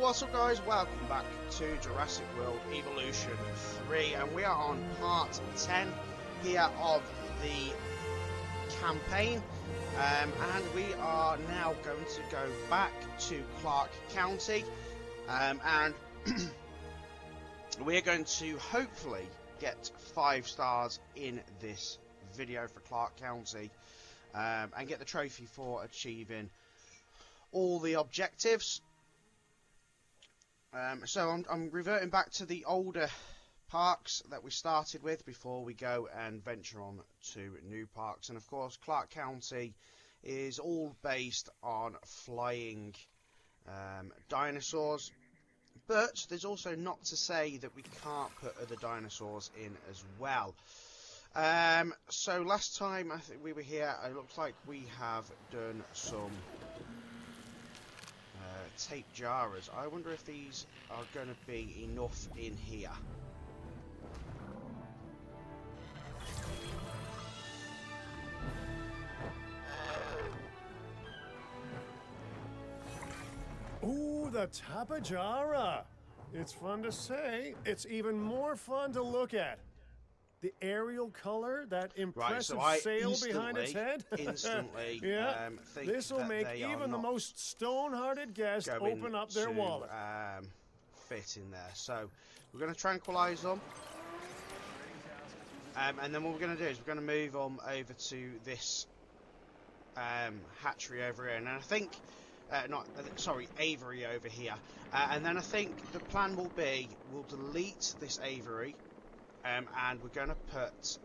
what's up guys, welcome back to Jurassic World Evolution 3 and we are on part 10 here of the campaign and we are now going to go back to Clarke County and we're going to hopefully get 5 stars in this video for Clarke County and get the trophy for achieving all the objectives. So I'm reverting back to the older parks that we started with before we go and venture on to new parks. And of course Clarke County is all based on flying dinosaurs, but there's also not to say that we can't put other dinosaurs in as well. So last time I think we were here, it looks like we have done some tape jarers. I wonder if these are going to be enough in here. Ooh, the Tapajara! It's fun to say. It's even more fun to look at. The aerial color, that impressive sail behind its head. Instantly, yeah. think this will make even the most stone-hearted guest open up their wallet. Fit in there. So we're going to tranquilize them, and then what we're going to do is we're going to move them over to this hatchery over here, and I think. Aviary over here, and then I think the plan will be we'll delete this aviary, and we're going to put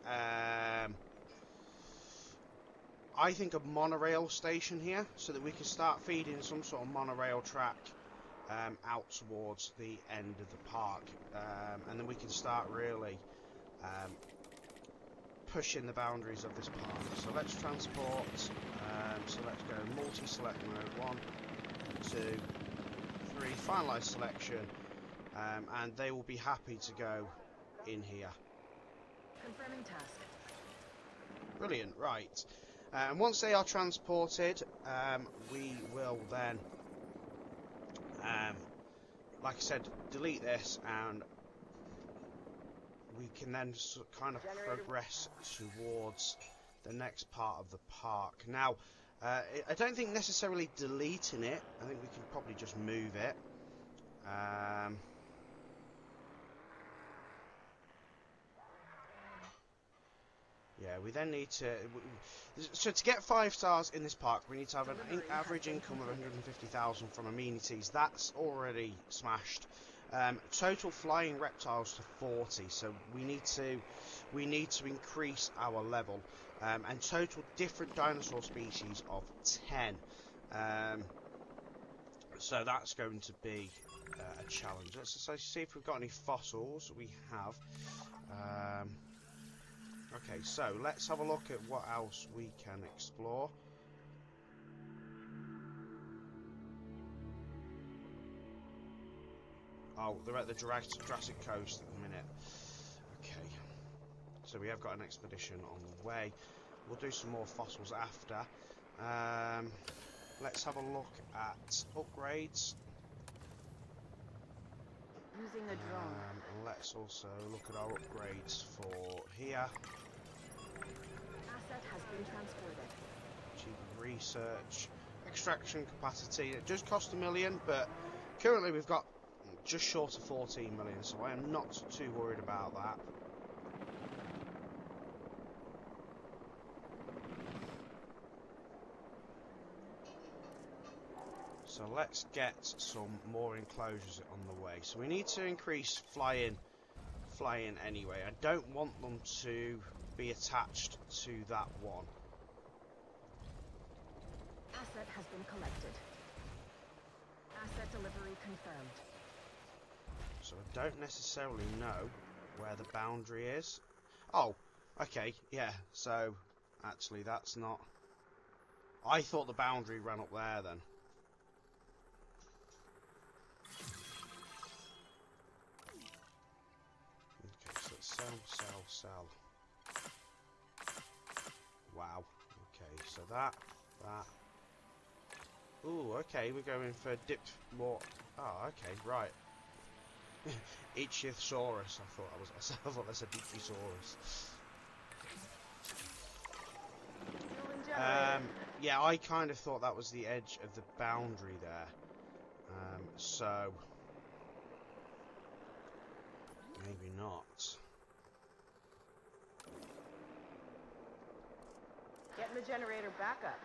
I think a monorail station here, so that we can start feeding some sort of monorail track out towards the end of the park, and then we can start really pushing the boundaries of this park. So let's transport, so let's go multi-select mode, 1, 2, 3, finalise selection, and they will be happy to go in here. Confirming task. Brilliant, right. And once they are transported, we will then, like I said, delete this, and we can then kind of progress towards the next part of the park. Now, I don't think necessarily deleting it. I think we can probably just move it. Yeah, we then need to... So to get 5 stars in this park, we need to have an average income of 150,000 from amenities. That's already smashed. Total flying reptiles to 40, so we need to increase our level. And total different dinosaur species of 10. So that's going to be a challenge. Let's see if we've got any fossils. We have. Okay, so let's have a look at what else we can explore. Oh, they're at the Jurassic coast at the minute. Okay, so we have got an expedition on the way. We'll do some more fossils after. Let's have a look at upgrades. Using a drone. Let's also look at our upgrades for here. Asset has been transported. Achieving research. Extraction capacity. It does cost 1 million, but currently we've got just short of 14 million, so I am not too worried about that. So let's get some more enclosures on the way. So we need to increase flying anyway. I don't want them to be attached to that one. Asset has been collected. Asset delivery confirmed. So I don't necessarily know where the boundary is. Oh, okay, yeah. So actually that's not... I thought the boundary ran up there then. Okay, so let's sell. Wow. Okay, so that. Ooh, okay, we're going for more Oh, okay, right. Ichthyosaurus. I thought I said Ichthyosaurus. Yeah, I kind of thought that was the edge of the boundary there. So maybe not. Getting the generator back up.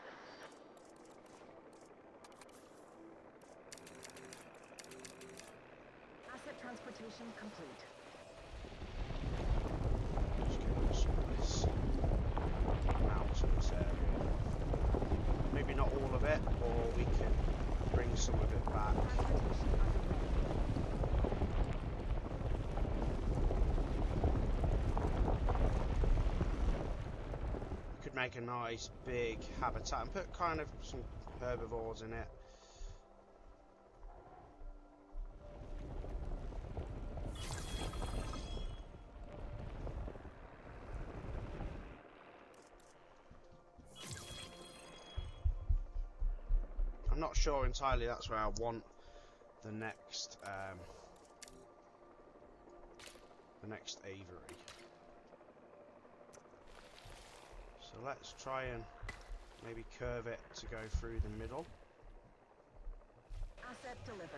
Asset transportation complete. Let's get some of this mountainous area. Maybe not all of it, or we can bring some of it back. Transportation underway. Could make a nice big habitat and put kind of some herbivores in it. I'm not sure entirely that's where I want the next aviary. So let's try and maybe curve it to go through the middle. Asset delivered.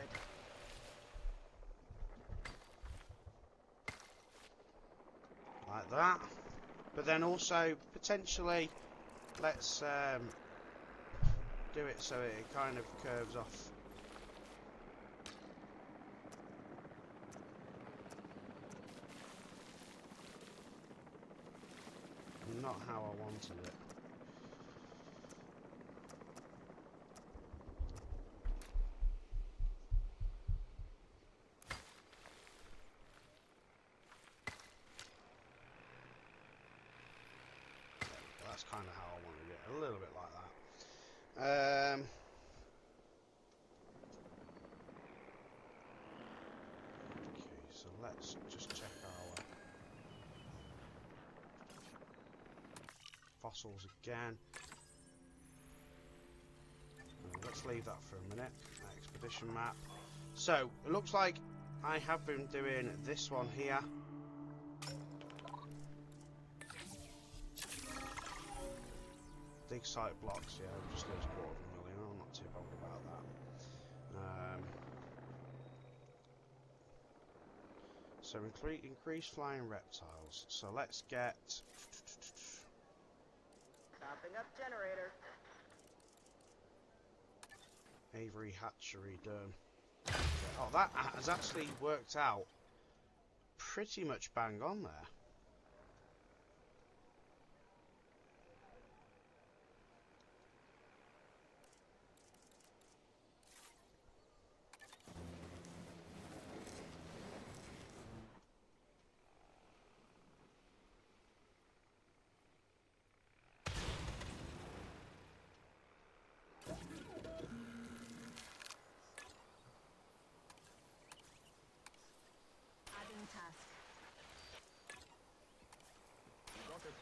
Like that. But then also potentially let's do it so it kind of curves off. Not how I wanted it. That's kind of how I wanted it, a little bit like that. Okay, so let's just check our fossils again. Let's leave that for a minute. Expedition map. So it looks like I have been doing this one here. Dig site blocks, yeah, just lose $250,000. I'm not too bothered about that. So increase flying reptiles. So let's get. Topping up generator. Aviary hatchery done. Oh, that has actually worked out pretty much bang on there. Adding task. Okay.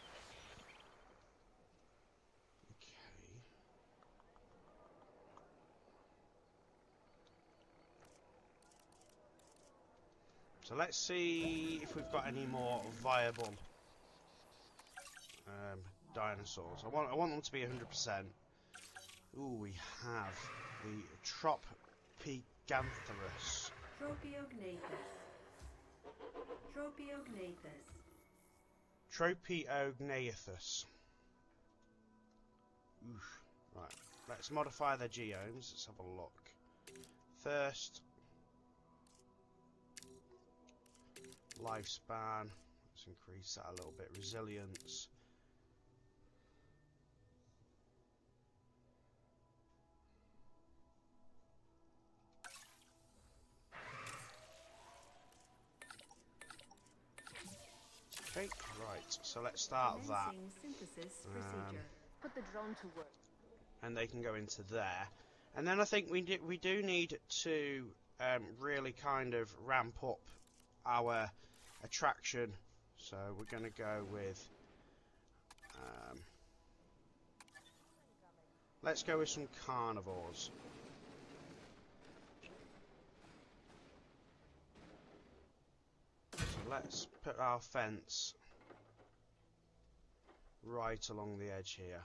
So let's see if we've got any more viable dinosaurs. I want them to be 100%. Ooh, we have the Tropicantherus. Tropiognathus. Oof. Right, let's modify their geomes. Let's have a look. Thirst. Lifespan. Let's increase that a little bit. Resilience. Okay, right, so let's start that. Put the drone to work. And they can go into there. And then I think we do need to really kind of ramp up our attraction. So we're going to go with... let's go with some carnivores. put our fence right along the edge here.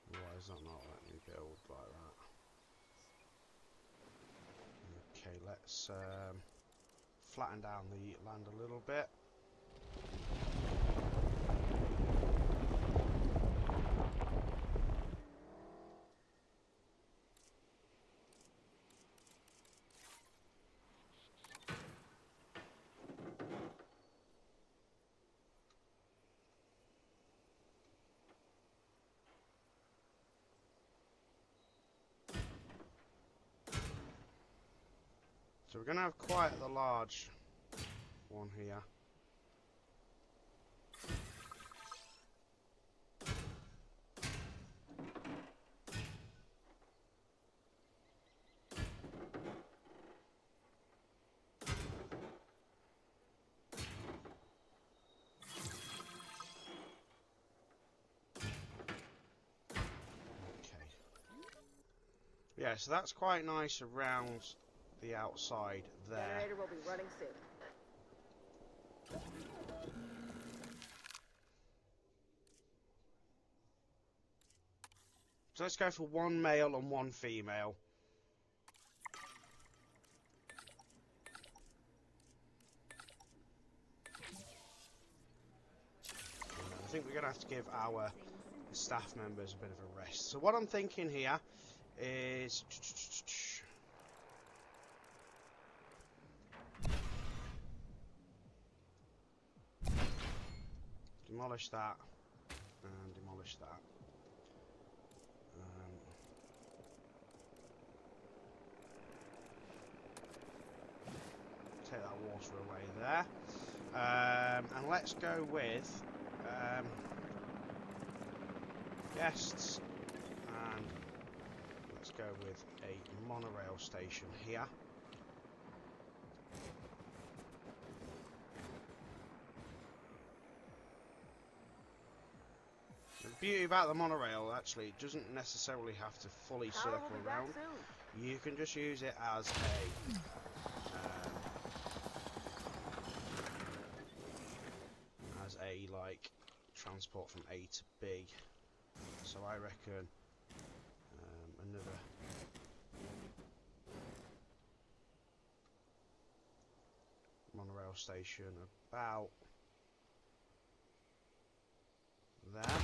Why is that not letting me build like that? Okay, let's flatten down the land a little bit. So we're going to have quite the large one here. Yeah, so that's quite nice around the outside there. Generator will be running soon. So let's go for one male and one female. I think we're going to have to give our staff members a bit of a rest. So what I'm thinking here is... demolish that and demolish that. Take that water away there. And let's go with guests, and let's go with a monorail station here. The beauty about the monorail, actually, it doesn't necessarily have to fully circle around. You can just use it as a like transport from A to B. So I reckon another monorail station about there.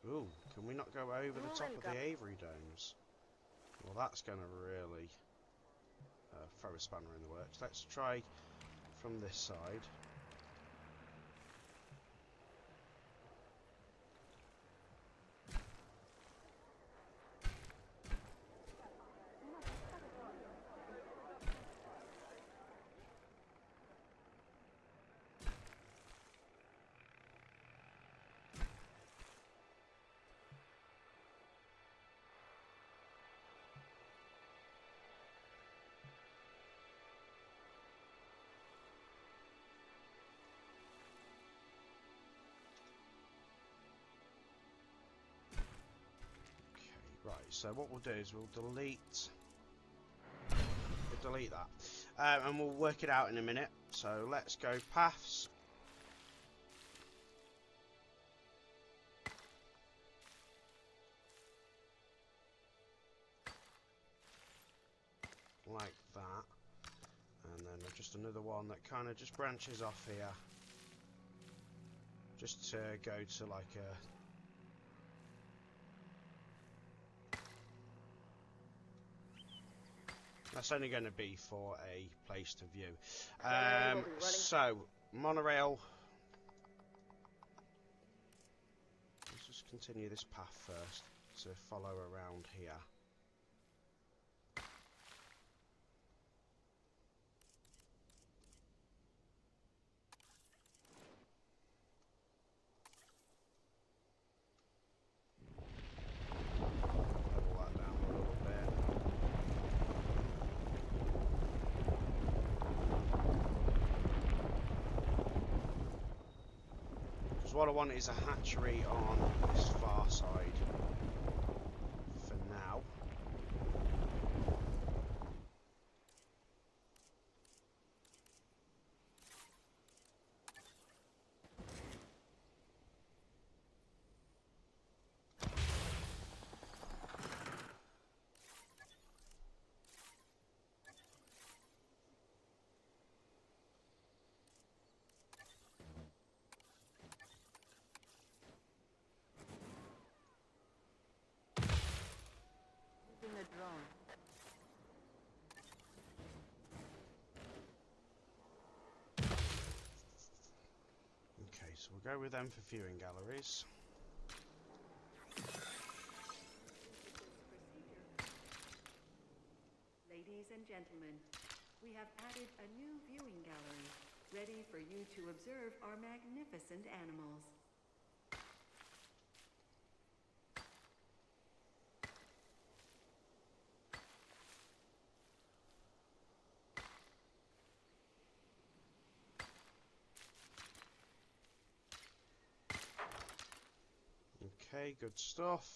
Ooh, can we not go over the top of the Avery domes? Well, that's going to really throw a spanner in the works. Let's try from this side. Right, so what we'll do is we'll delete that, and we'll work it out in a minute. So let's go paths. Like that, and then just another one that kind of just branches off here, just to go to like a... That's only going to be for a place to view. So, monorail. Let's just continue this path first to follow around here. Level that down a little bit. Because what I want is a hatchery on this far side for now. Using a drone. Okay, so we'll go with them for viewing galleries. Ladies and gentlemen, we have added a new viewing gallery, ready for you to observe our magnificent animals. Okay, good stuff.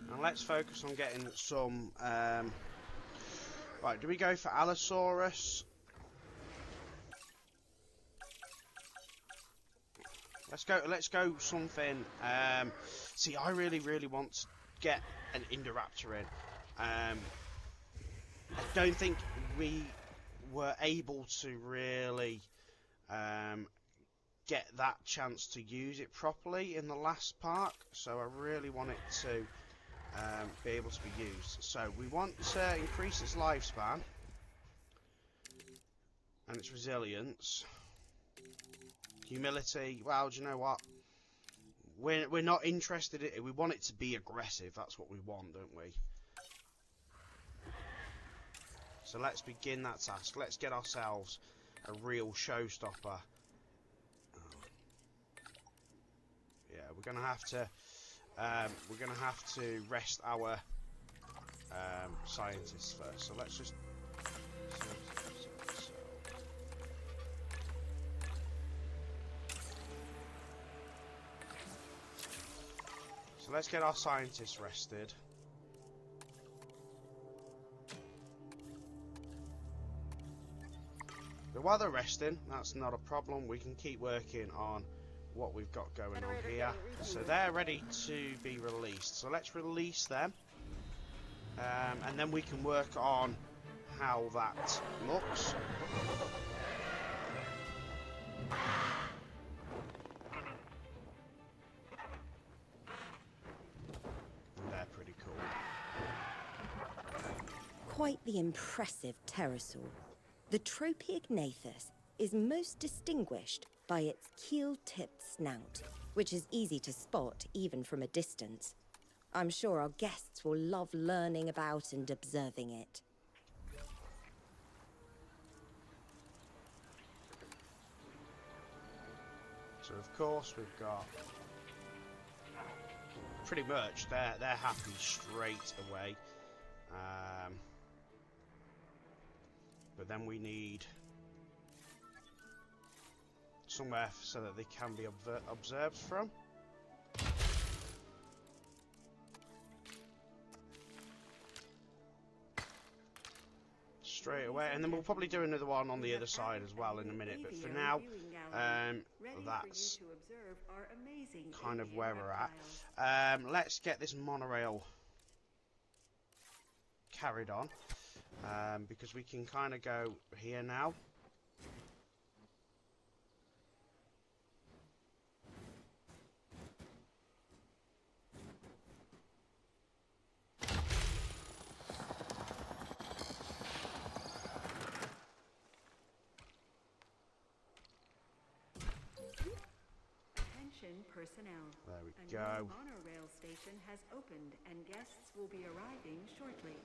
And let's focus on getting some. Right, do we go for Allosaurus? Let's go something. See, I really want to get an Indoraptor in. I don't think we were able to really get that chance to use it properly in the last park, so I really want it to be able to be used. So we want to increase its lifespan and its resilience, humility. Well, do you know what? We're not interested in it. We want it to be aggressive. That's what we want, don't we? So let's begin that task. Let's get ourselves a real showstopper. Yeah, we're gonna have to rest our scientists first. So let's just. So let's get our scientists rested. But while they're resting, that's not a problem. We can keep working on what we've got going on here. So they're ready to be released. So let's release them. And then we can work on how that looks. They're pretty cool. Quite the impressive pterosaur. The Tropiognathus is most distinguished by its keel-tipped snout, which is easy to spot even from a distance. I'm sure our guests will love learning about and observing it. So of course we've got pretty much they're happy straight away. But then we need somewhere so that they can be observed from. Straight away, and then we'll probably do another one on the other side as well in a minute, but for now that's kind of where we're at. Let's get this monorail carried on, because we can kind of go here now. Attention personnel. There we A go. new monorail station has opened and guests will be arriving shortly.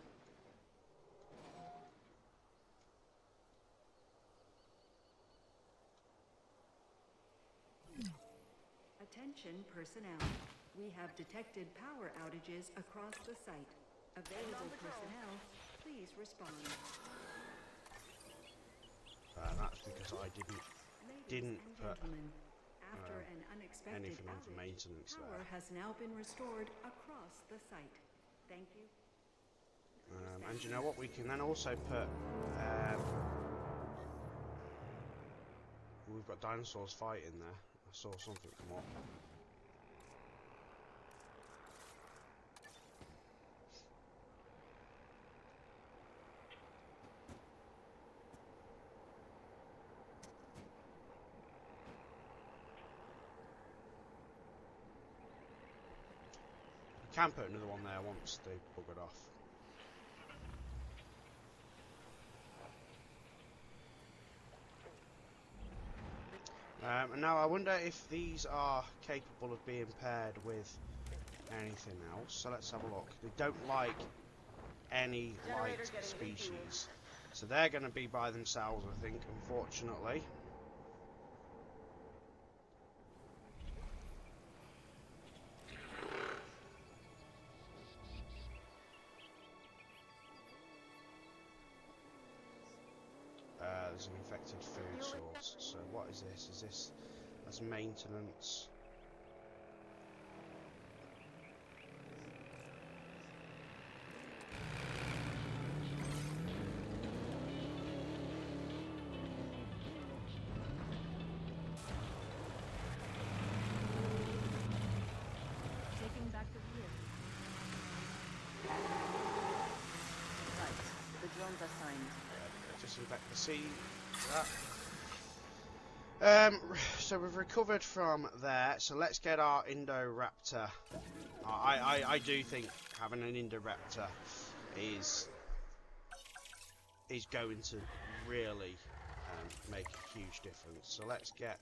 Attention personnel. We have detected power outages across the site. Available personnel, please respond. That's because I didn't Ladies and put gentlemen, after an unexpected anything on for outage, maintenance power there. has now been restored across the site. Thank you. And you know what? We can then also put. We've got dinosaurs fighting there. I saw something come up. Can put another one there once they buggered off. And now I wonder if these are capable of being paired with anything else. So let's have a look. They don't like any light species. So they're going to be by themselves, I think, unfortunately. There's an infected food source. So what is this? Is this... That's maintenance. Taking back the wheel. Right. The drones are signed. Disinfect the sea. So we've recovered from there. So let's get our Indoraptor. I do think having an Indoraptor is going to really make a huge difference. So let's get.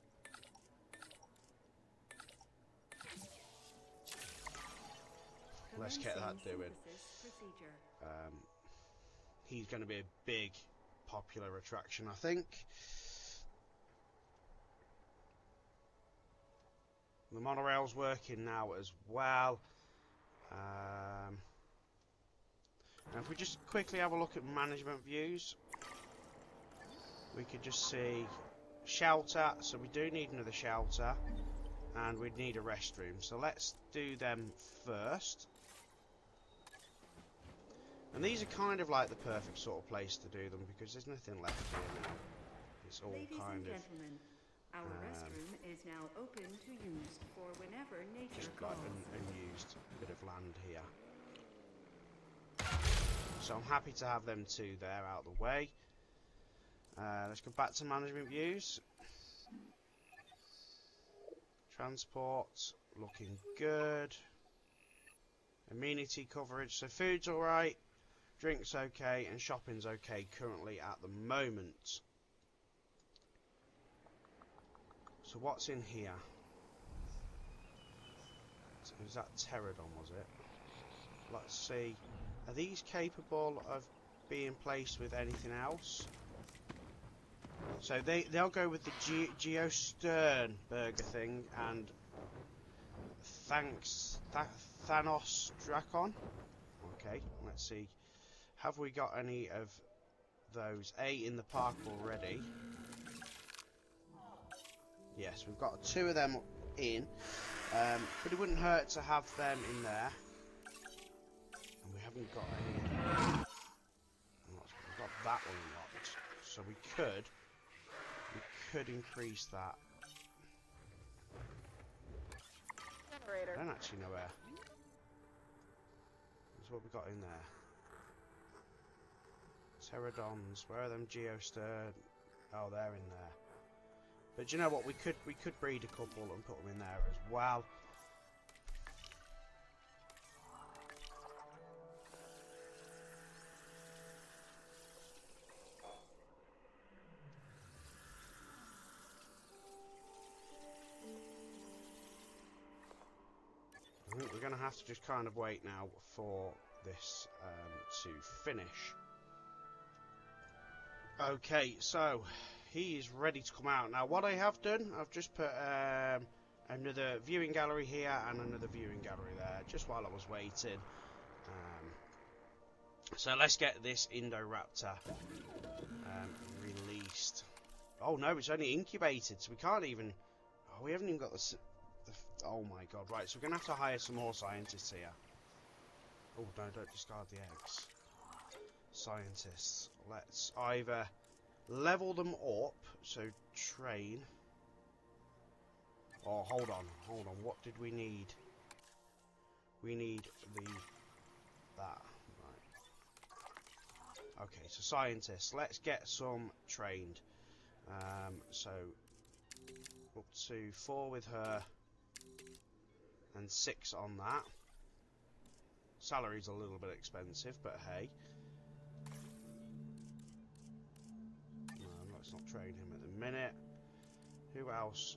Let's get that doing. He's going to be a big popular attraction, I think. The monorail's working now as well. Now if we just quickly have a look at management views, we could just see shelter. So we do need another shelter, and we'd need a restroom. So let's do them first. And these are kind of like the perfect sort of place to do them because there's nothing left here now. It's all Ladies kind and of gentlemen, our restroom is now open to use for whenever nature just calls. like an unused bit of land here. So I'm happy to have them two there out of the way. Let's go back to management views. Transport, looking good. Amenity coverage, so food's alright, drink's okay, and shopping's okay currently at the moment. So what's in here? Is that pterodon, was it? Let's see. Are these capable of being placed with anything else? So they'll go with the Geostern burger thing and Thanos Dracon. Okay, let's see. Have we got any of those in the park already? Yes, we've got 2 of them in, but it wouldn't hurt to have them in there. And we haven't got any. We've got that one locked, so we could increase that. Generator. I don't actually know where. That's what we got in there. Pterodons, where are them Geostern? Oh, they're in there. But you know what? We could breed a couple and put them in there as well. I think we're going to have to just kind of wait now for this to finish. Okay, so he is ready to come out. Now, what I have done, I've just put another viewing gallery here and another viewing gallery there, just while I was waiting. So let's get this Indoraptor released. Oh no, it's only incubated, so we can't even... Oh, we haven't even got the... Oh my god, right, so we're going to have to hire some more scientists here. Oh no, don't discard the eggs. Scientists. Let's either level them up, so train... Oh, hold on, what did we need? We need that. Okay, so scientists, let's get some trained. So up to 4 with her and 6 on that. Salary's a little bit expensive, but hey. No, let's not train him at the minute. Who else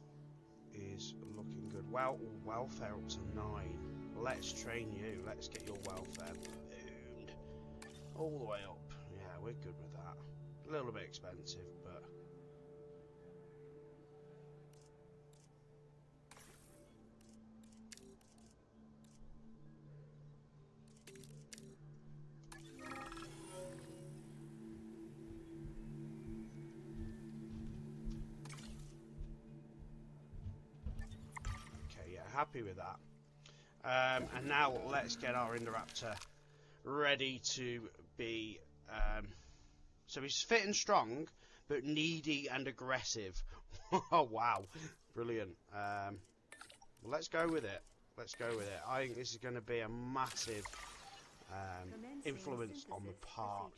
is looking good? Well, welfare up to 9. Let's train you. Let's get your welfare boomed all the way up. Yeah, we're good with that. A little bit expensive, but... Okay, yeah, happy with that. And now let's get our Indoraptor ready to be... so he's fit and strong, but needy and aggressive. Oh, wow. Brilliant. Well, let's go with it. Let's go with it. I think this is going to be a massive influence on the park.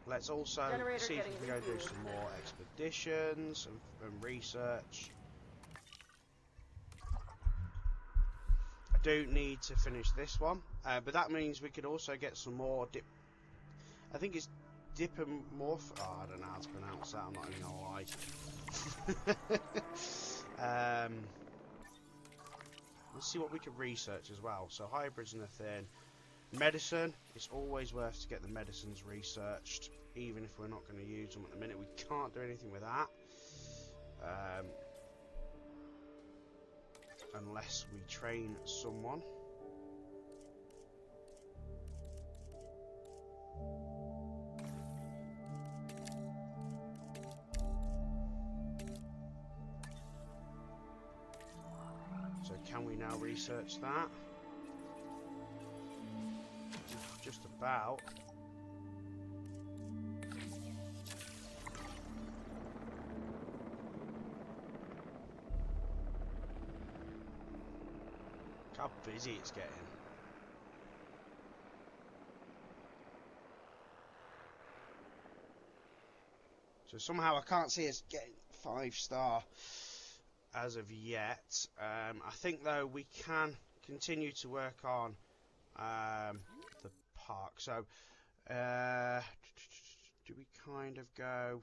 Let's also see if we can go do some more expeditions and research. I do need to finish this one, but that means we could also get some more I think it's Dipomorph. Oh, I don't know how to pronounce that. I'm not even gonna lie. Let's see what we can research as well. So hybrids and a thing. Medicine. It's always worth to get the medicines researched, even if we're not going to use them at the minute. We can't do anything with that. Unless we train someone. So can we now research that? Just about. How busy it's getting. So somehow I can't see us getting 5-star as of yet. I think though we can continue to work on the park. So do we kind of go...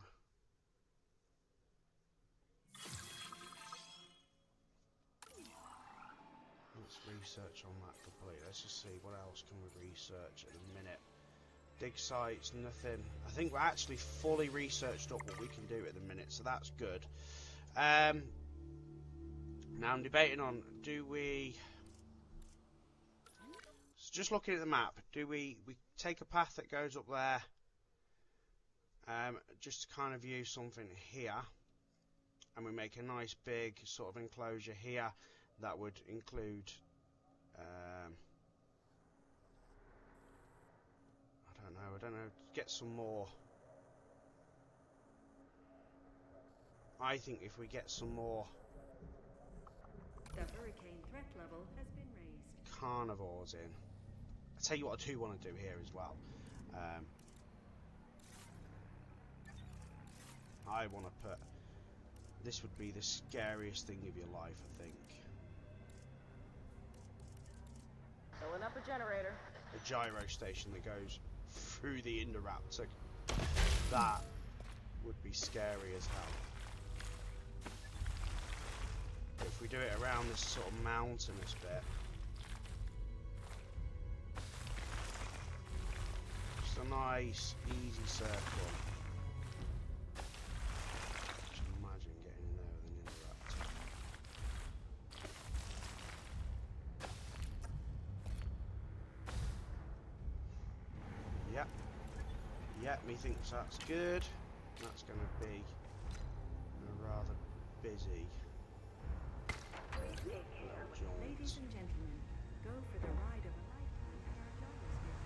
Let's research on that completely. Let's just see what else can we research at the minute. Dig sites, nothing. I think we're actually fully researched up what we can do at the minute, so that's good. Now I'm debating on, do we... So just looking at the map, do we take a path that goes up there, just to kind of view something here, and we make a nice big sort of enclosure here that would include I don't know, get some more. I think if we get some more The hurricane threat level has been raised. carnivores in. I tell you what I do want to do here as well. I want to put... This would be the scariest thing of your life, I think. Filling up a generator. A gyro station that goes through the Indoraptor. That would be scary as hell. we do it around this sort of mountainous bit. Just a nice, easy circle. Just imagine getting in there with an Indoraptor. Yep. Yep, methinks that's good. That's going to be rather busy. Ladies and gentlemen, go for the ride of a lifetime at our Gyrosphere.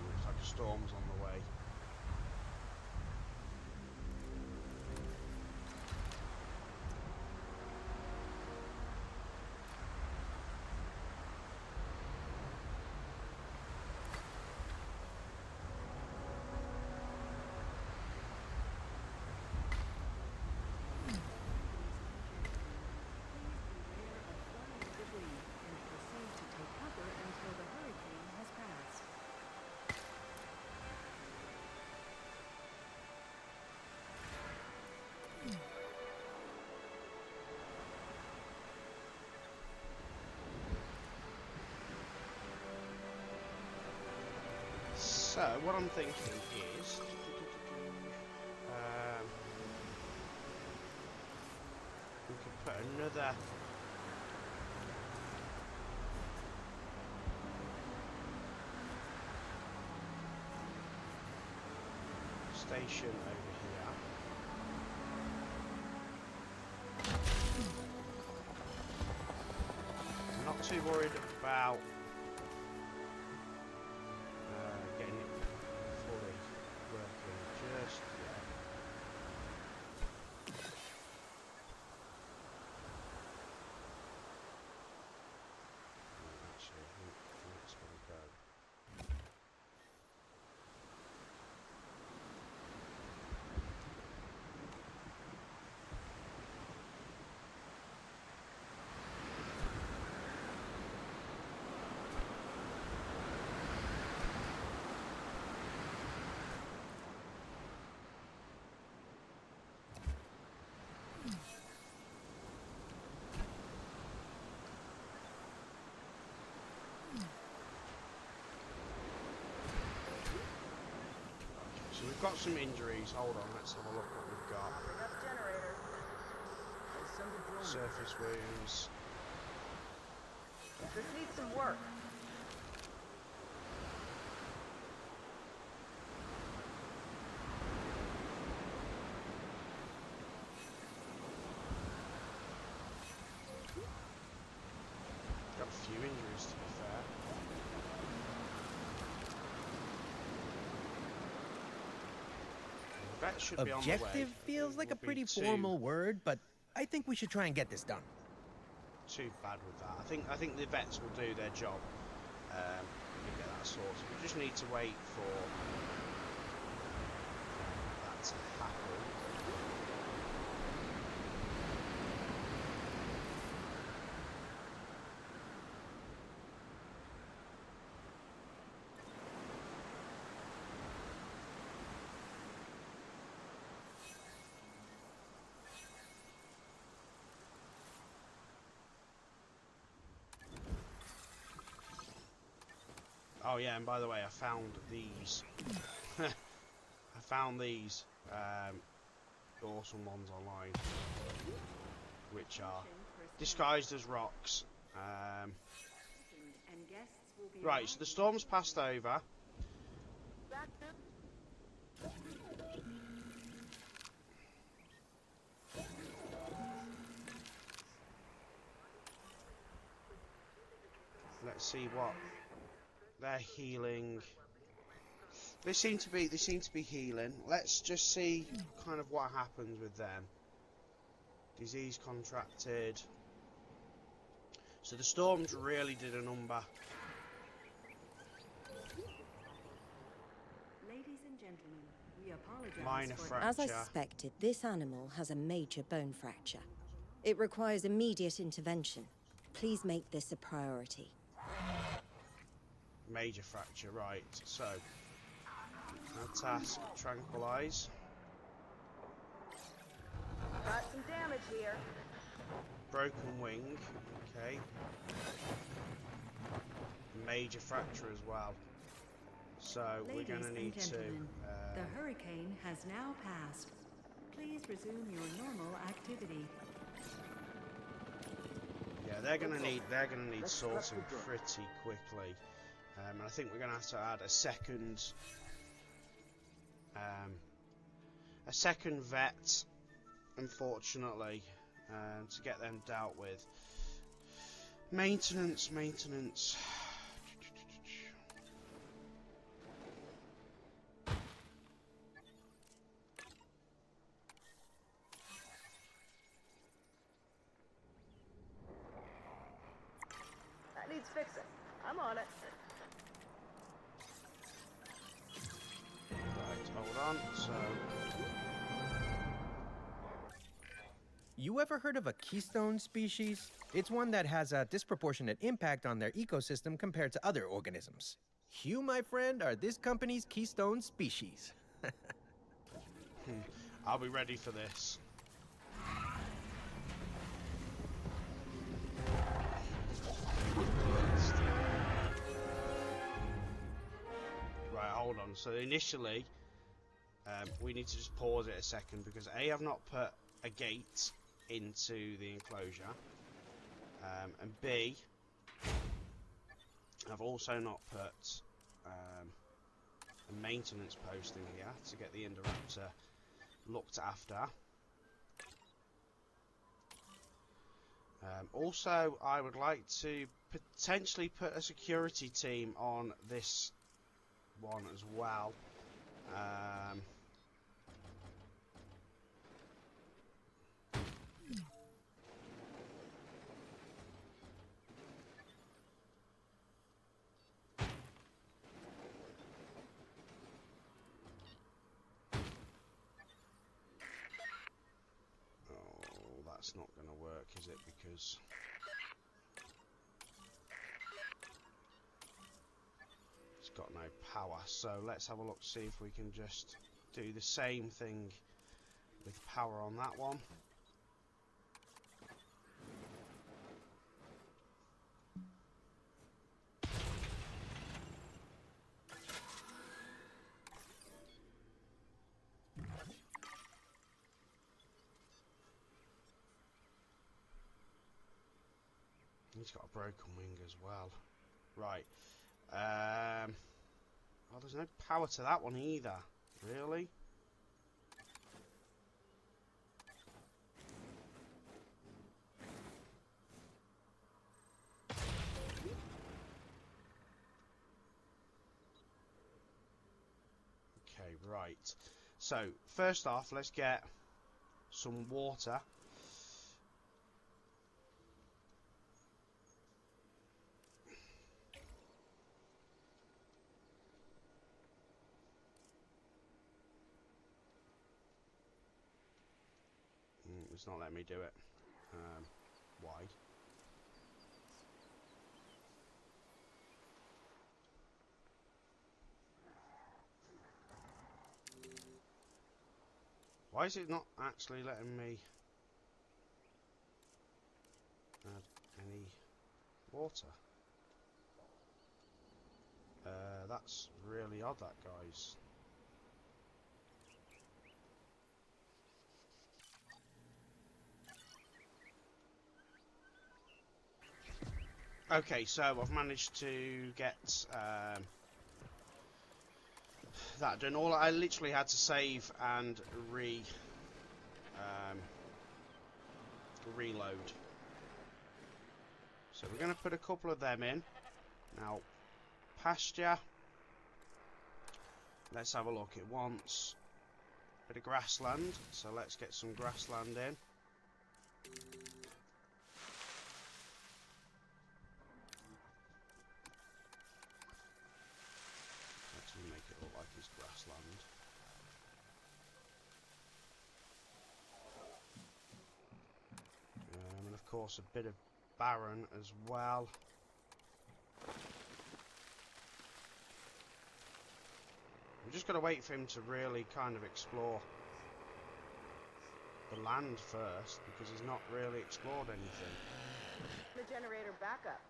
Looks like a storm's on the way. So, what I'm thinking is, we could put another station over here. I'm not too worried about getting it fully working just yet. Actually, I think it's going to go. So we've got some injuries. Hold on, let's have a look what we've got. Surface wounds. This needs some work. Got a few injuries, to be fair. That should be on the way. Objective feels like a pretty formal word, but I think we should try and get this done. Too bad with that. I think the vets will do their job. We can get that sorted. We just need to wait for that to happen. Oh yeah, and by the way, I found these. I found these awesome ones online, which are disguised as rocks. Right, so the storm's passed over. Let's see what they're healing. They seem to be healing. Let's just see kind of what happens with them. Disease contracted. So the storms really did a number. Ladies and gentlemen, we apologize Minor for fracture. As I suspected, this animal has a major bone fracture. It requires immediate intervention. Please make this a priority. Major fracture, right. So, Task, tranquilize. Got some damage here. Broken wing, okay. Major fracture as well. So we're going to need to... the hurricane has now passed. Please resume your normal activity. Yeah, they're going to need sorting pretty quickly. And I think we're going to have to add a second vet, unfortunately, to get them dealt with. Maintenance. That needs fixing. I'm on it. Right, hold on. So, you ever heard of a keystone species? It's one that has a disproportionate impact on their ecosystem compared to other organisms. You, my friend, are this company's keystone species. I'll be ready for this. Right, hold on. So initially, we need to just pause it a second because A, I've not put a gate into the enclosure, and B, I've also not put a maintenance post in here to get the Indoraptor looked after. Also, I would like to potentially put a security team on this one as well. That's not going to work, is it? Because it's got no power. So let's have a look, see if we can just do the same thing with power on that one. He's got a broken wing as well. Right. Well, there's no power to that one either. Really? Okay, right. So, first off, let's get some water. It's not letting me do it. Why? Why is it not actually letting me add any water? That's really odd, that, guys. Okay, so I've managed to get that done. All I literally had to save and reload. So we're going to put a couple of them in. Now, pasture. Let's have a look. It wants a bit of grassland, so let's get some grassland in. Actually make it look like it's grassland. And of course a bit of barren as well. I'm just got to wait for him to really kind of explore the land first, because he's not really explored anything. The generator backup.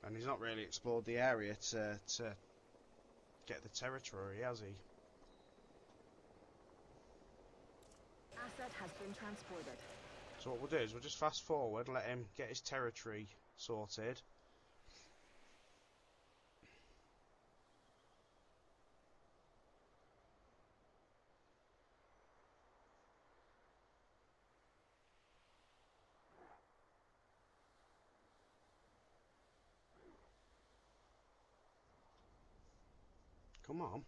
And he's not really explored the area to get the territory, has he? Asset has been transported. So what we'll do is we'll just fast forward, let him get his territory sorted. Come on.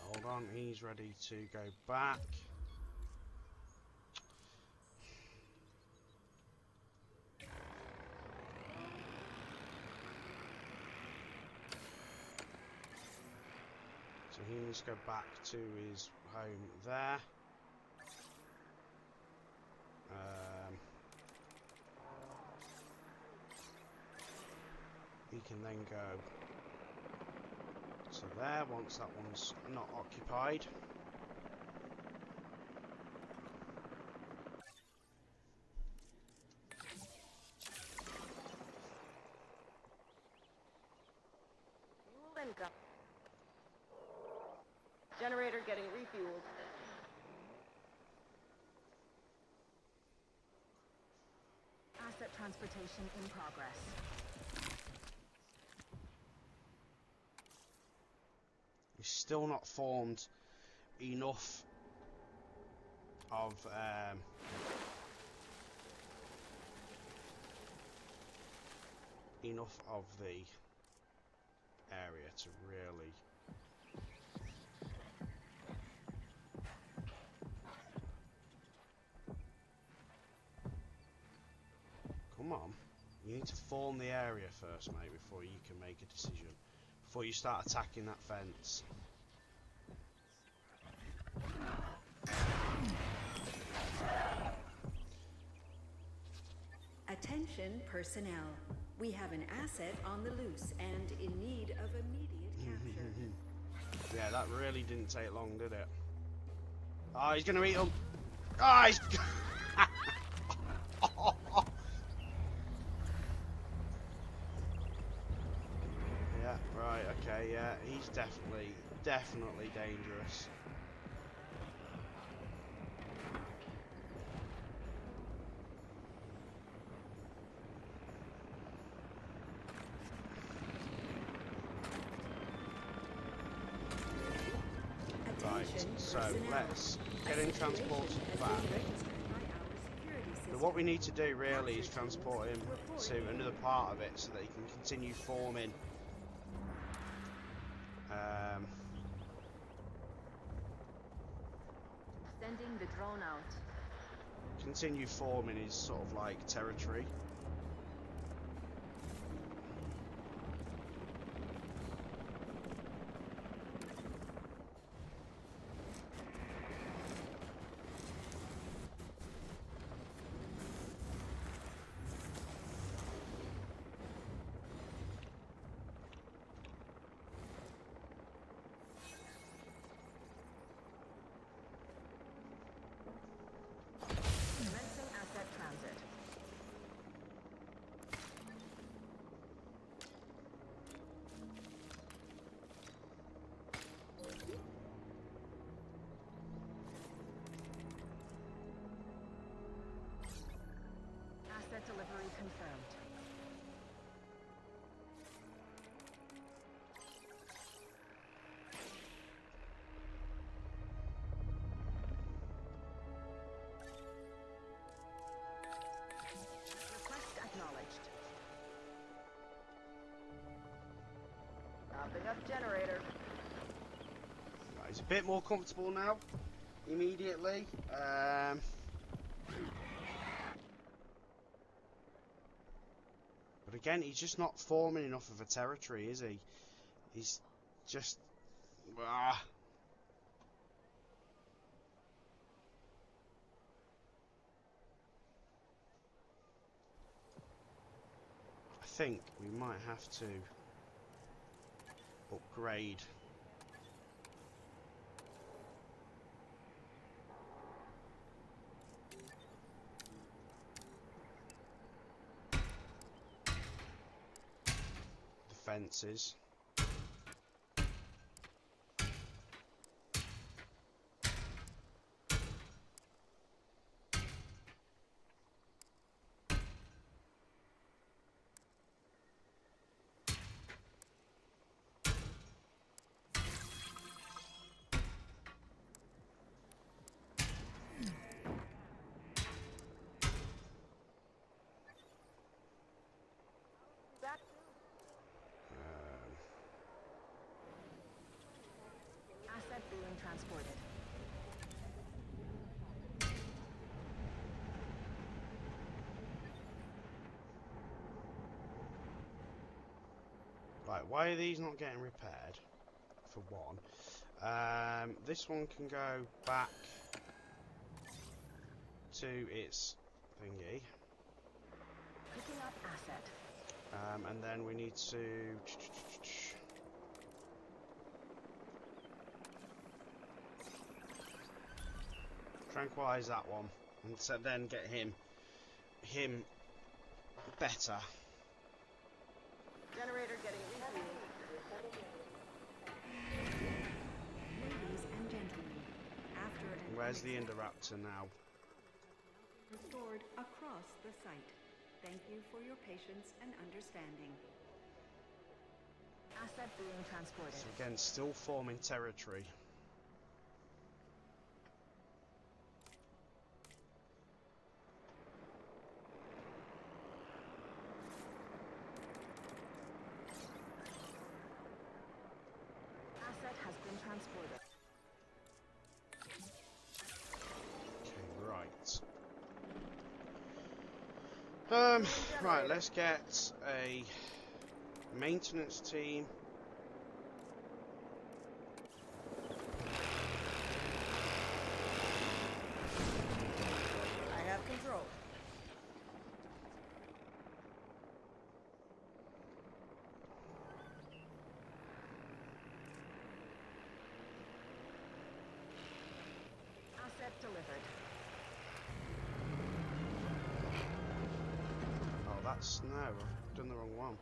Hold on, he's ready to go back. So he needs to go back to his home there. He can then go to there once that one's not occupied. Fuel and gun. Generator getting refueled. Asset transportation in progress. He's still not formed enough of the area to really come on. You need to form the area first, mate, before you can make a decision. Before you start attacking that fence. Attention personnel. We have an asset on the loose and in need of immediate capture. Yeah, that really didn't take long, did it? Oh, he's gonna eat them. Oh, he's... Yeah, right, okay, yeah, he's definitely dangerous. Right, so let's get him transported back. But what we need to do really is transport him to another part of it so that he can continue forming. Sending the drone out. Continue forming his sort of like territory. Commencing asset transit. Asset delivery confirmed. Request acknowledged. Popping up generator. Right, he's a bit more comfortable now. Immediately. But again, he's just not forming enough of a territory, is he? He's just Ah. I think we might have to upgrade. The fences. Asset being transported. Right, why are these not getting repaired? For one. This one can go back to its thingy. Picking up asset. And then we need to tranquilize that one, and so then get him better. Generator getting refueled. Ladies and gentlemen, after an Where's the Indoraptor now? restored across the site. Thank you for your patience and understanding. Asset being transported. So again, still forming territory. Asset has been transported. Okay, right. Right, let's get a maintenance team. I have control. Asset delivered. Oh, that's no, I've done the wrong one.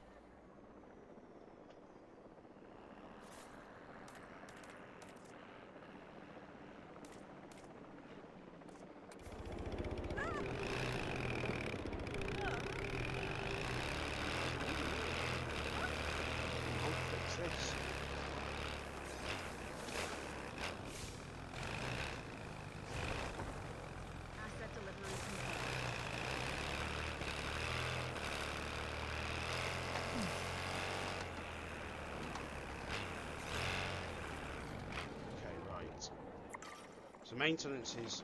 I'll fix this. Asset delivery complete. Okay, right. So maintenance is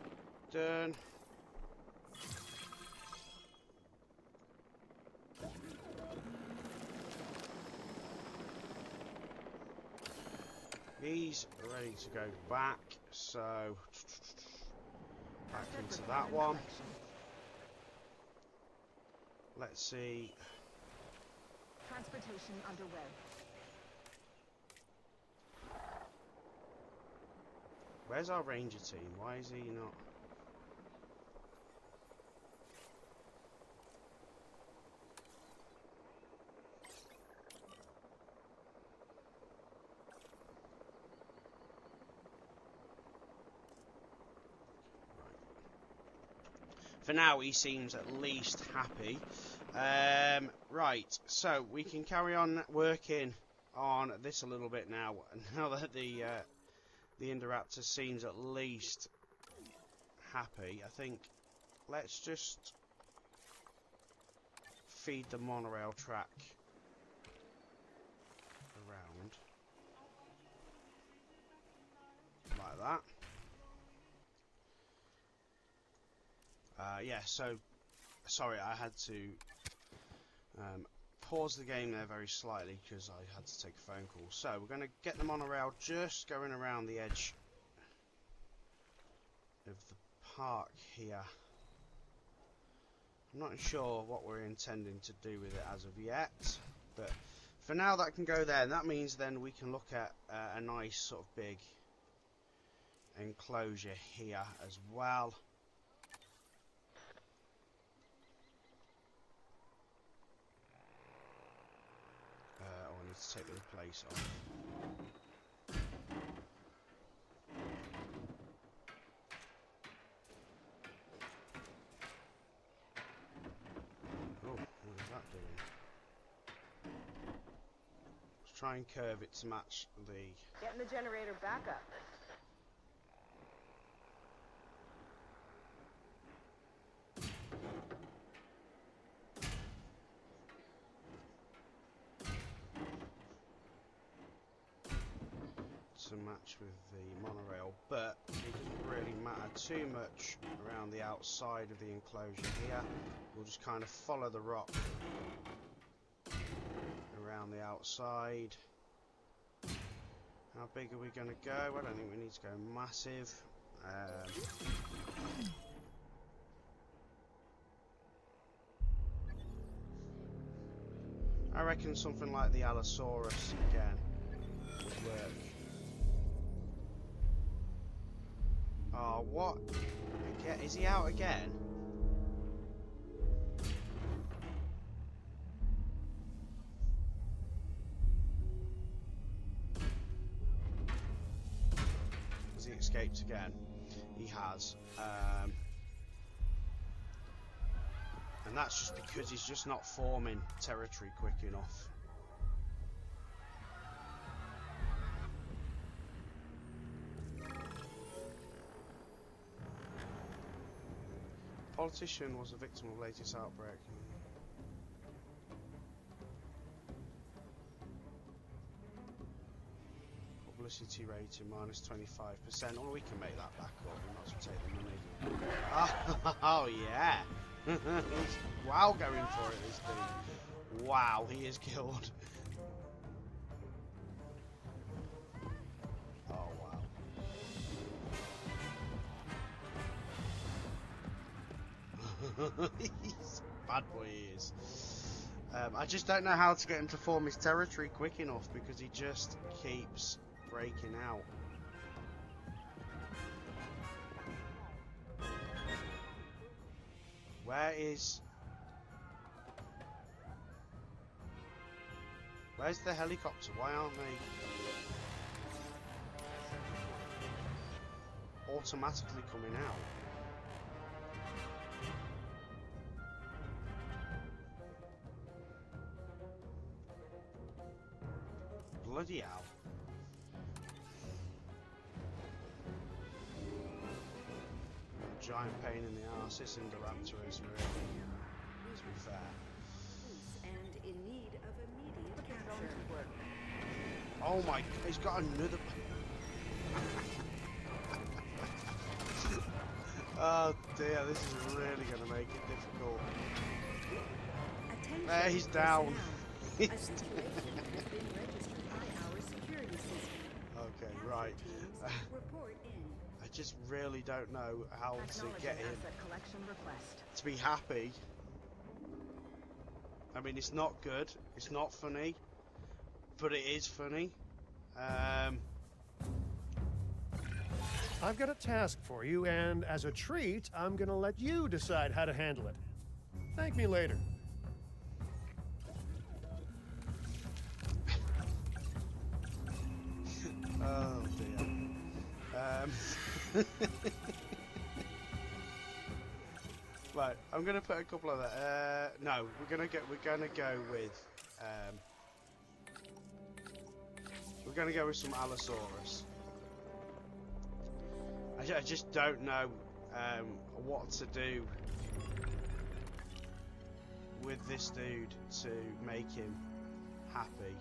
done. These are ready to go back, so back Asset into requiring that one. collection. Let's see. Transportation underway. Where's our ranger team? Why is he not? For now, he seems at least happy. Right, so we can carry on working on this a little bit now. Now that the Indoraptor seems at least happy, I think let's just feed the monorail track around like that. Yeah, so sorry, I had to paused the game there very slightly because I had to take a phone call. So we're going to get the monorail just going around the edge of the park here. I'm not sure what we're intending to do with it as of yet, but for now that can go there, and that means then we can look at a nice sort of big enclosure here as well. I need to take the replace off. Oh, what is that doing? Let's try and curve it to match the... Getting the generator back up. to match with the monorail, but it doesn't really matter too much around the outside of the enclosure here. We'll just kind of follow the rock around the outside. How big are we going to go? I don't think we need to go massive. I reckon something like the Allosaurus again would work. Oh, what? Again? Is he out again? Has he escaped again? He has. And that's just because he's just not forming territory quick enough. Politician was a victim of latest outbreak. Publicity rating -25%. Oh, we can make that back up. We might as well take the money. Oh yeah. He's wow going for it, this dude. Wow, he is killed. Oh wow. He's bad boy he is. I just don't know how to get him to form his territory quick enough because he just keeps breaking out. Where's the helicopter? Why aren't they automatically coming out? Bloody hell. Giant pain in the arse, this Indoraptor is really, to be fair. And in need of immediate capture. Oh my, he's got another... Oh dear, this is really going to make it difficult. There, he's down. A situation has been registered by our security system. Okay, right. Report in. I just really don't know how to get him collection request. to be happy. I mean, it's not good, it's not funny, but it is funny. I've got a task for you, and as a treat, I'm gonna let you decide how to handle it. Thank me later. Oh dear. Right, I'm gonna put a couple of no, we're gonna go with some Allosaurus. I just don't know what to do with this dude to make him happy.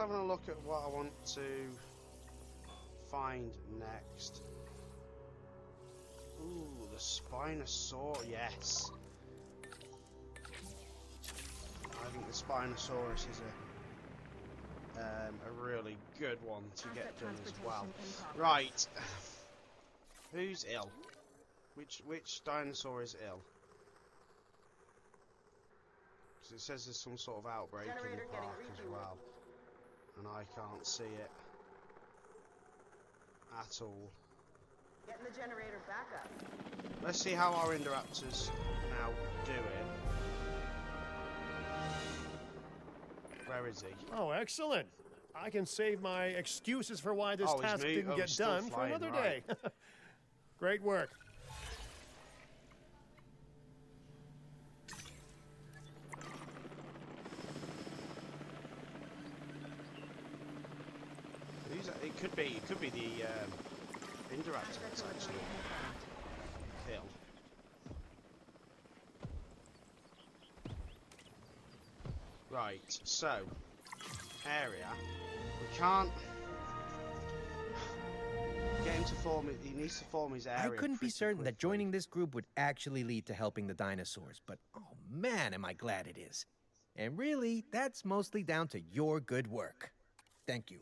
having a look at what I want to find next. Ooh, the Spinosaurus, yes. I think the Spinosaurus is a really good one to get done as well. Right, who's ill? Which dinosaur is ill? Because it says there's some sort of outbreak in the park as well, and I can't see it at all. Getting the generator back up. Let's see how our Indoraptor's now doing. Where is he? Oh, excellent. I can save my excuses for why this task didn't get done for another day. Great work. It could be the Indoraptor that's actually killed. Right, so area. We can't get him to form it. He needs to form his area. I couldn't be certain that quickly. joining this group would actually lead to helping the dinosaurs, but oh man, am I glad it is. And really, that's mostly down to your good work. Thank you.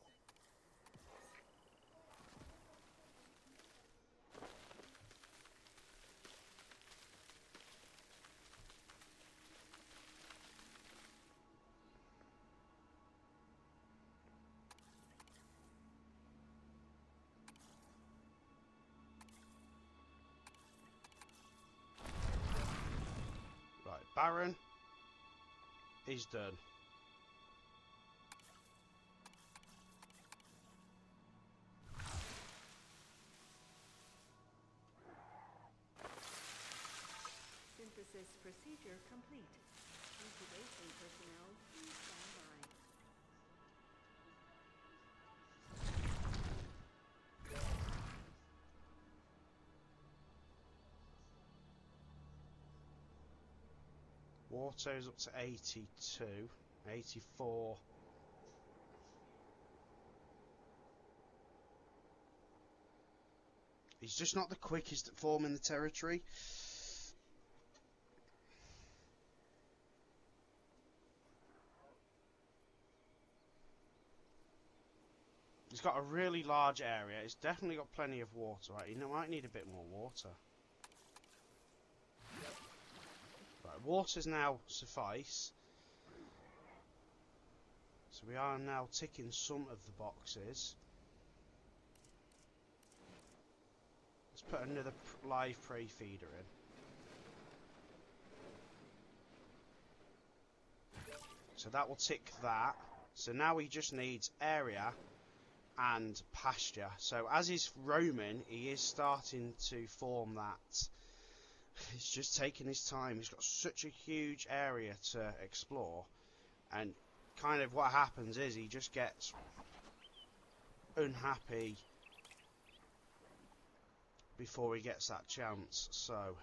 Baron is done. Synthesis procedure complete. Incubation personnel, please stand by. Water's up to 82, 84. He's just not the quickest at forming the territory. He's got a really large area. He's definitely got plenty of water. Right, you might need a bit more water. Right, water's now suffice. So we are now ticking some of the boxes. Let's put another live prey feeder in. So that will tick that. So now he just needs area and pasture. So as he's roaming, he is starting to form that. He's just taking his time. He's got such a huge area to explore, and kind of what happens is he just gets unhappy before he gets that chance. So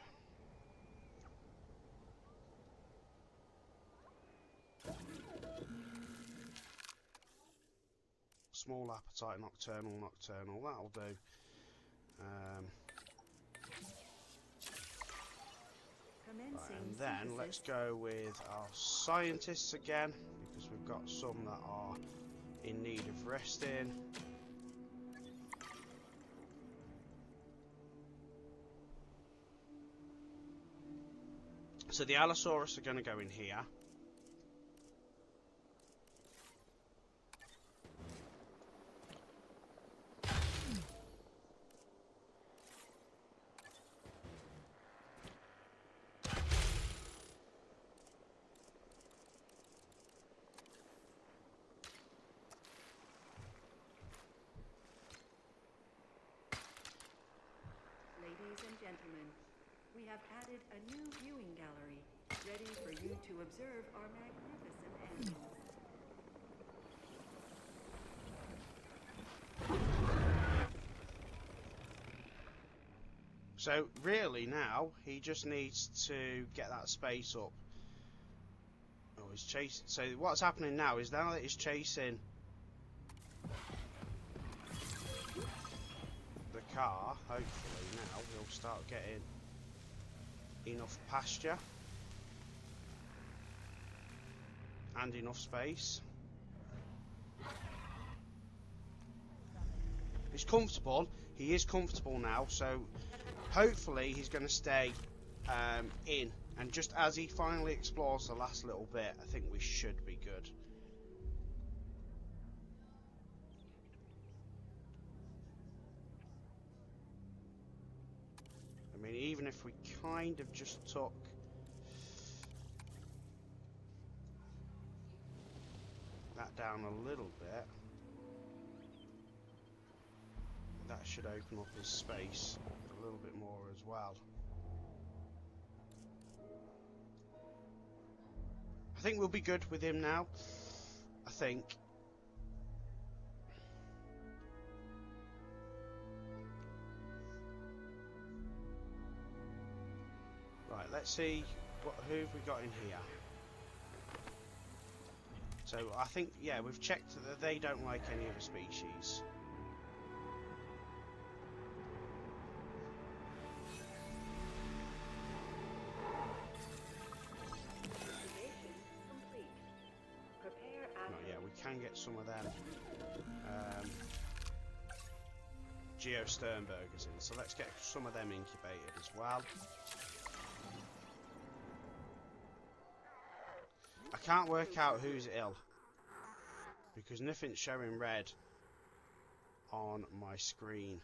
small appetite, nocturnal, that'll do. Right, and then let's go with our scientists again, because we've got some that are in need of resting. So the Allosaurus are going to go in here. We have added a new viewing gallery, ready for you to observe our magnificent animals. So really now he just needs to get that space up. Oh, he's chasing. So what's happening now is now that he's chasing car, hopefully now, we'll start getting enough pasture and enough space. He's comfortable. He is comfortable now, so hopefully he's going to stay in. And just as he finally explores the last little bit, I think we should be good. I mean, even if we kind of just took that down a little bit, that should open up his space a little bit more as well. I think we'll be good with him now. I think. Right, let's see who have we got in here. So I think, yeah, we've checked that they don't like any other species. Yeah, we can get some of them Geosternburgers in, so let's get some of them incubated as well. I can't work out who's ill because nothing's showing red on my screen.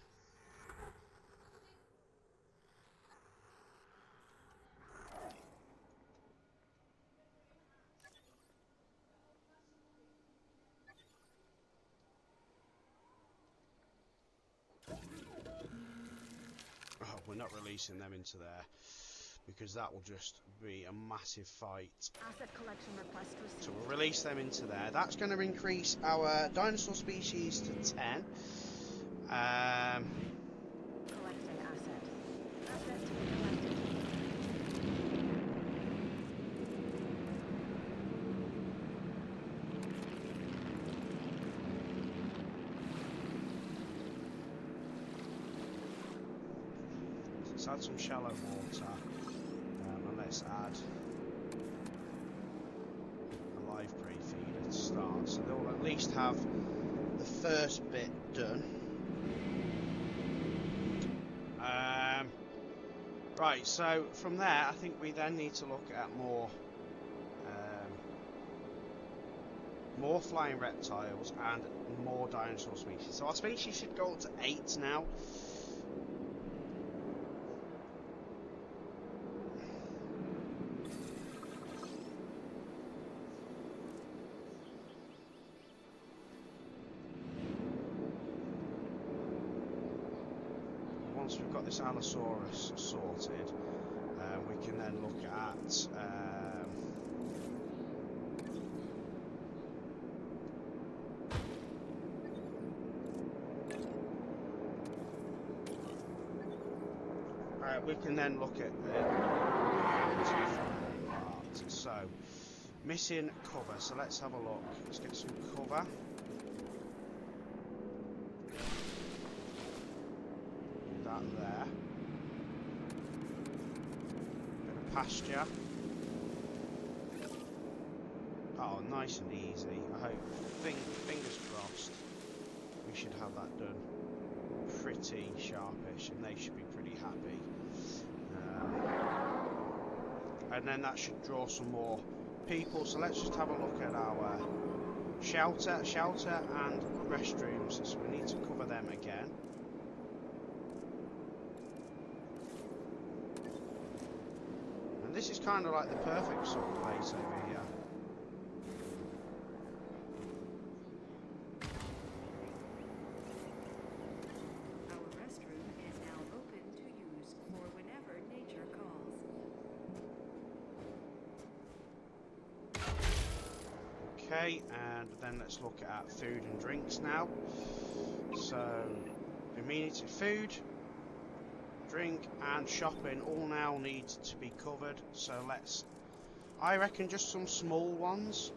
Oh, we're not releasing them into there because that will just be a massive fight. Asset collection request received. So we'll release them into there. That's going to increase our dinosaur species to 10. Collecting asset. Asset to be collected. Let's add some shallow water. And let's add a live prey feeder to start. So they'll at least have the first bit done. Right, so from there I think we then need to look at more flying reptiles and more dinosaur species. So our species should go up to 8 now. Once we've got this Allosaurus sorted, we can then look at so missing cover. So let's have a look. Let's get some cover. That there. Bit of pasture. Oh, nice and easy. I hope, fingers crossed, we should have that done pretty sharpish, and they should be pretty happy. And then that should draw some more people. So let's just have a look at our shelter and restrooms. So we need to cover them again. And this is kind of like the perfect sort of place over here. Our restroom is now open to use for whenever nature calls. Okay, and then let's look at food and drinks now. So, amenity, food, drink and shopping all now need to be covered. So let's, I reckon just some small ones.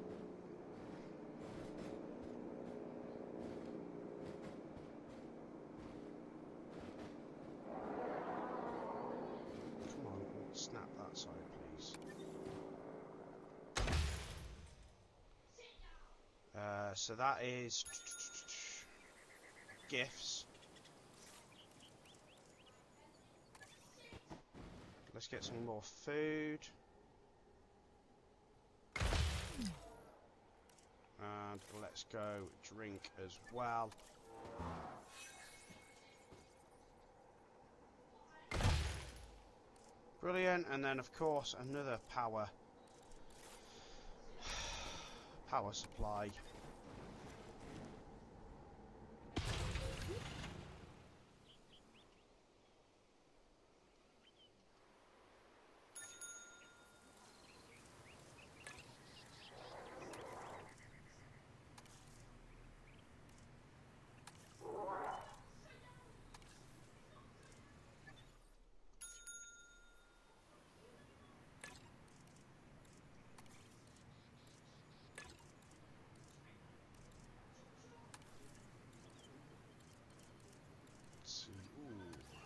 So that is gifts. Let's get some more food. And let's go drink as well. Brilliant. And then, of course, another power supply.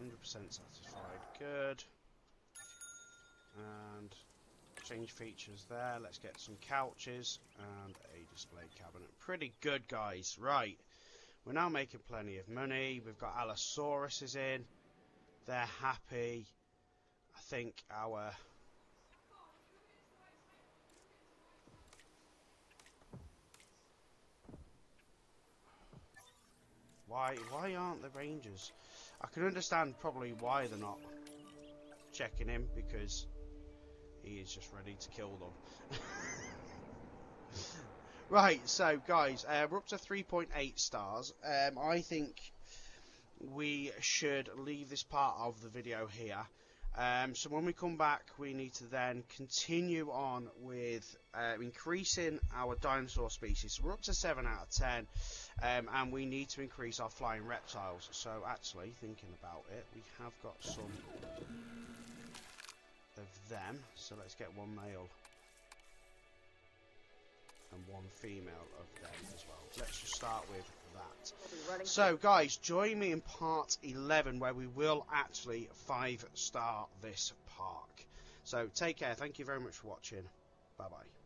Ooh, 100% satisfied. Good. And change features there. Let's get some couches and a display cabinet. Pretty good, guys. Right. We're now making plenty of money. We've got Allosauruses in. They're happy. I think our... Why aren't the Rangers? I can understand probably why they're not checking him, because he is just ready to kill them. Right, so guys, we're up to 3.8 stars. I think we should leave this part of the video here. So when we come back, we need to then continue on with increasing our dinosaur species. So we're up to 7 out of 10, and we need to increase our flying reptiles. So actually, thinking about it, we have got some of them. So let's get one male and one female of them as well. Let's just start with that. So guys, join me in part 11 where we will actually 5-star this park. So take care, thank you very much for watching, bye bye.